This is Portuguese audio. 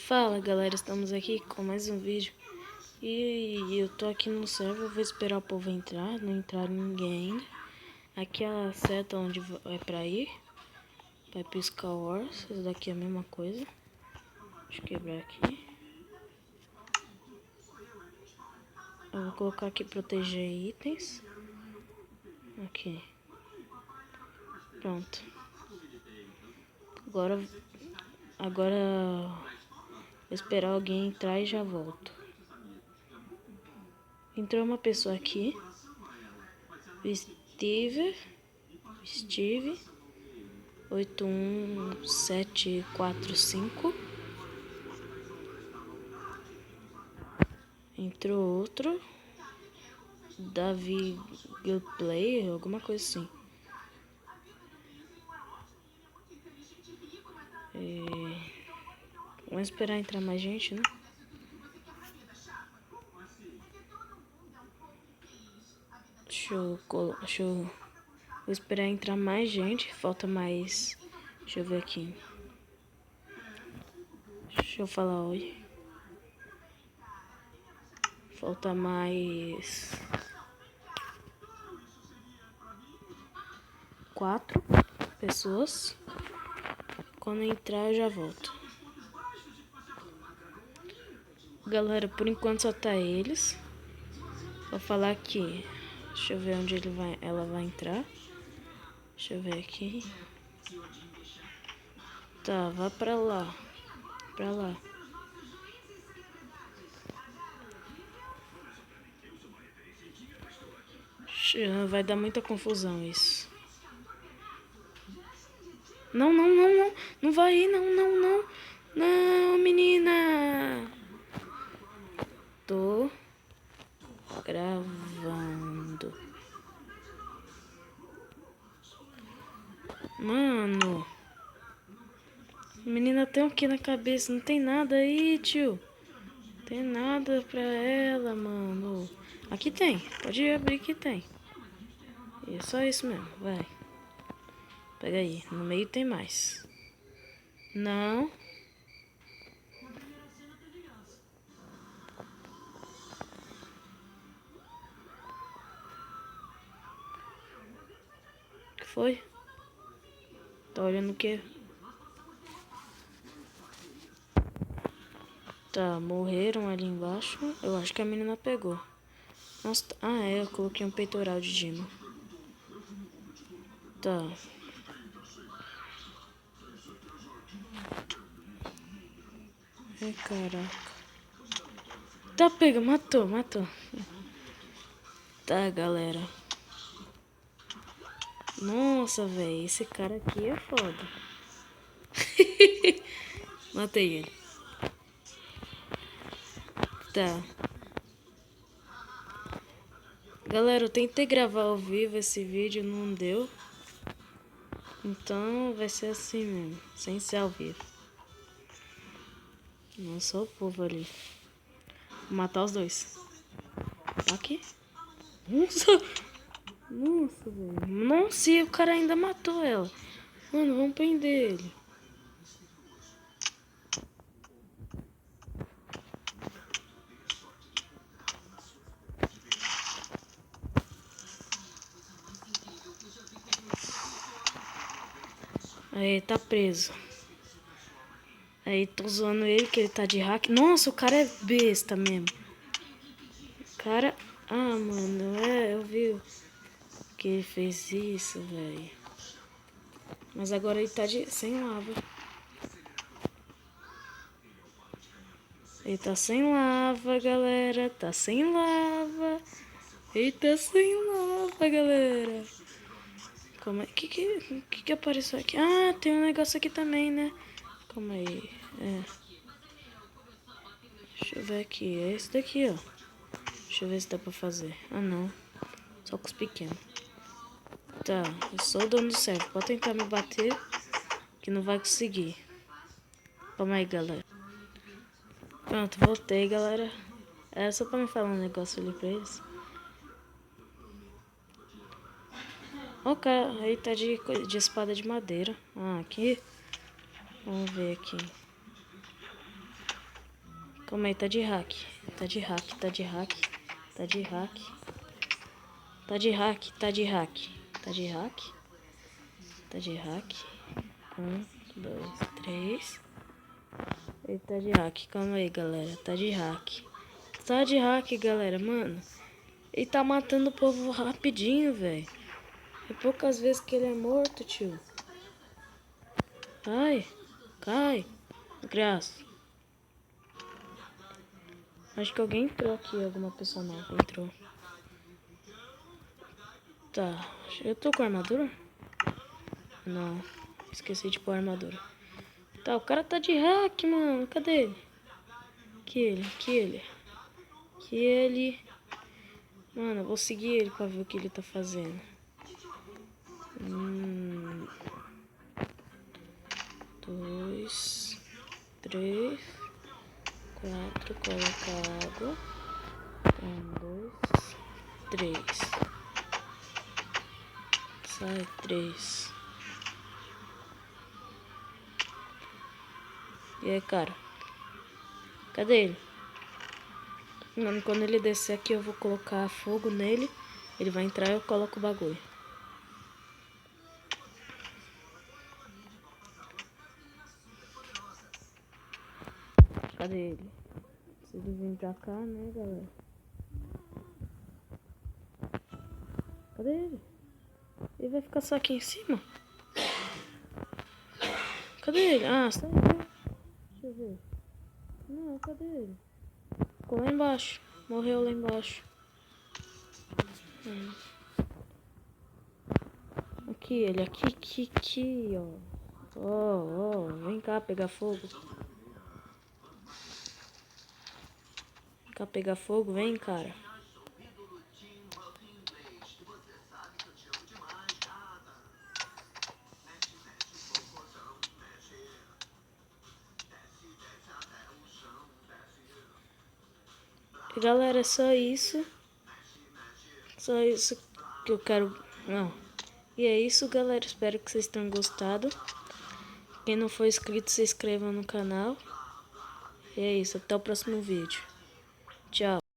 Fala galera, estamos aqui com mais um vídeo. E eu tô aqui no server, vou esperar o povo entrar. Não entrar ninguém ainda. Aqui é a seta onde é pra ir. Vai pro Sky Wars. Essa daqui é a mesma coisa. Deixa eu quebrar aqui. Eu vou colocar aqui proteger itens. Aqui. Pronto. Agora vou esperar alguém entrar e já volto. Entrou uma pessoa aqui. Steve 81745. Entrou outro. Davi Gameplay, alguma coisa assim. Vamos esperar entrar mais gente, né? Vou esperar entrar mais gente. Falta mais. Deixa eu ver aqui. Deixa eu falar oi. Falta mais 4 pessoas. Quando entrar eu já volto. Galera, por enquanto só tá eles. Vou falar aqui. Deixa eu ver onde ela vai entrar. Deixa eu ver aqui. Tá, vai pra lá. Pra lá. Vai dar muita confusão isso. Não, não, não, não. Não vai ir, não, não, não. Não, menina. Tô gravando. Mano. Menina tem o que na cabeça? Não tem nada aí, tio. Tem nada pra ela, mano. Aqui tem. Pode abrir que tem. É só isso mesmo. Vai. Pega aí. No meio tem mais. Não. O que foi? Tá olhando o quê? Tá, morreram ali embaixo. Eu acho que a menina pegou. Nossa, eu coloquei um peitoral de Dima. Tá. Ai, caraca. Tá, pega, matou. Tá, galera. Nossa, velho, esse cara aqui é foda. Matei ele. Tá. Galera, eu tentei gravar ao vivo esse vídeo, não deu. Então vai ser assim mesmo, sem ser ao vivo. Nossa, o povo ali. Vou matar os dois. Tá aqui. Nossa, velho. Nossa, e o cara ainda matou ela. Mano, vamos prender ele. Aí, tá preso. Aí, tô zoando ele que ele tá de hack. Nossa, o cara é besta mesmo. O cara... Ah, mano, eu vi que ele fez isso, velho. Mas agora ele tá sem lava. Ele tá sem lava, galera. Tá sem lava. Ele tá sem lava, galera. Como é? Que apareceu aqui? Ah, tem um negócio aqui também, né? Calma aí. Deixa eu ver aqui. É esse daqui, ó. Deixa eu ver se dá pra fazer. Ah, não. Só com os pequenos. Tá, eu sou o dono do server. Pode tentar me bater, que não vai conseguir. Calma aí, galera. Pronto, voltei, galera. É só pra me falar um negócio ali pra eles. Ó, cara, aí tá de espada de madeira. Ah, aqui. Vamos ver aqui. Calma aí, tá de hack. Tá de hack, tá de hack. Tá de hack. Tá de hack, tá de hack. Tá de hack. Tá de hack. 1, 2, 3. Ele tá de hack. Calma aí, galera. Tá de hack. Tá de hack, galera. Mano, ele tá matando o povo rapidinho, velho. É poucas vezes que ele é morto, tio. Ai, cai. Graça. Acho que alguém entrou aqui, alguma pessoa nova entrou. Tá, eu tô com armadura? Não, esqueci de pôr armadura. Tá, o cara tá de hack, mano. Cadê ele? Que ele. Mano, eu vou seguir ele pra ver o que ele tá fazendo. 2, 3, 4, colocado. 1, 2, 3. Sai, 3. E aí, cara? Cadê ele? Mano, quando ele descer aqui, eu vou colocar fogo nele. Ele vai entrar e eu coloco o bagulho. Cadê ele? Preciso vir pra cá, né, galera? Cadê ele? Ele vai ficar só aqui em cima? Cadê ele? Ah, saiu. Deixa eu ver. Não, cadê ele? Ficou lá embaixo. Morreu lá embaixo. Aqui, ele. Aqui, ó. Ó, vem cá pegar fogo. Vem cá pegar fogo, vem, cara. E, galera, é só isso. Só isso que eu quero. Não. E é isso, galera. Espero que vocês tenham gostado. Quem não for inscrito, se inscreva no canal. E é isso. Até o próximo vídeo. Tchau.